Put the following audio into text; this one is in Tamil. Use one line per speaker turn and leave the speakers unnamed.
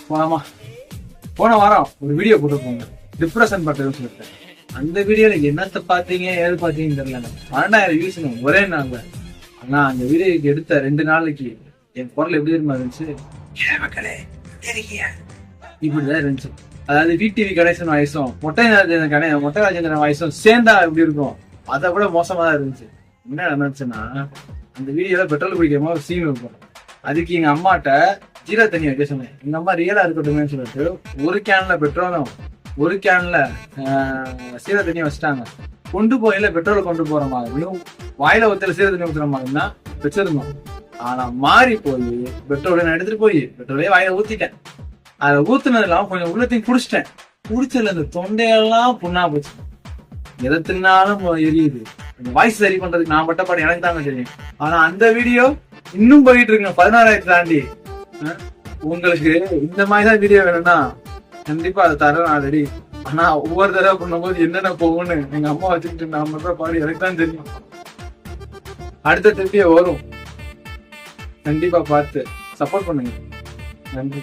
போனோமா, போன வாரம் ஒரு வீடியோ போட்டுருப்போங்க, டிப்ரெஷன் பண்றதுன்னு சொல்லிட்டு. அந்த வீடியோல என்னத்த பாத்தீங்க ஏது பாத்தீங்கன்னு தெரியல, 12,000 வியூஸ்ங்க ஒரே நாள்ல. ஆனா அந்த வீடியோக்கு எடுத்த 2 நாளைக்கு என் குரல் எப்படி தெரியுமா இருந்துச்சு, இப்படிதான் இருந்துச்சு. அதாவது VTV கணேசன் வயசும் மொட்டை ராஜேந்திரன் வயசும் சேர்ந்தா எப்படி இருக்கும், அதை விட மோசமா தான் இருந்துச்சு. என்ன நினைச்சுன்னா, அந்த வீடியோல பெட்ரோல் குடிக்காம ஒரு சீன் இருக்கும். அதுக்கு எங்க அம்மாட்ட ஜீரா தண்ணி வைக்க சொன்னேன். எங்க அம்மா ரியலா இருக்கட்டுமே சொல்லிட்டு ஒரு கேன்ல பெட்ரோலும் ஒரு கேன்ல சீரா தண்ணி வச்சுட்டாங்க. கொண்டு போயில பெட்ரோல் கொண்டு போற மாதிரியும் வாயில ஒருத்தர சீரா தண்ணி ஊத்துற மாதிரியும் தான் வச்சிருந்தோம். ஆனா மாறி போய் பெட்ரோலை நான் எடுத்துட்டு போய் பெட்ரோலே வாயில ஊத்திட்டேன். அதை ஊத்துனது இல்லாம கொஞ்சம் உள்ளத்தையும் குடிச்சிட்டேன். குடிச்சதுல இந்த தொண்டையெல்லாம் புண்ணா போச்சு. எதை தின்னாலும் எரியுது. வாய்ஸ் சரி பண்றதுக்கு நான் பட்ட பாடம் எனக்கு தாங்க தெரியும். ஆனா அந்த வீடியோ இன்னும் போயிட்டு இருக்குங்க, 16,000 தாண்டி. உங்களுக்கு இந்த மாதிரிதான் வீடியோ வேணும்னா கண்டிப்பா அதை தரேன் ஆல்ரெடி. ஆனா ஒவ்வொரு தடவை பண்ணும்போது என்னென்ன போகும்னு எங்க அம்மா வச்சுக்கிட்டு நான் பண்ற பாடு எனக்கு தான் தெரியும். அடுத்த திருப்பியே வரும், கண்டிப்பா பார்த்து சப்போர்ட் பண்ணுங்க. நன்றி.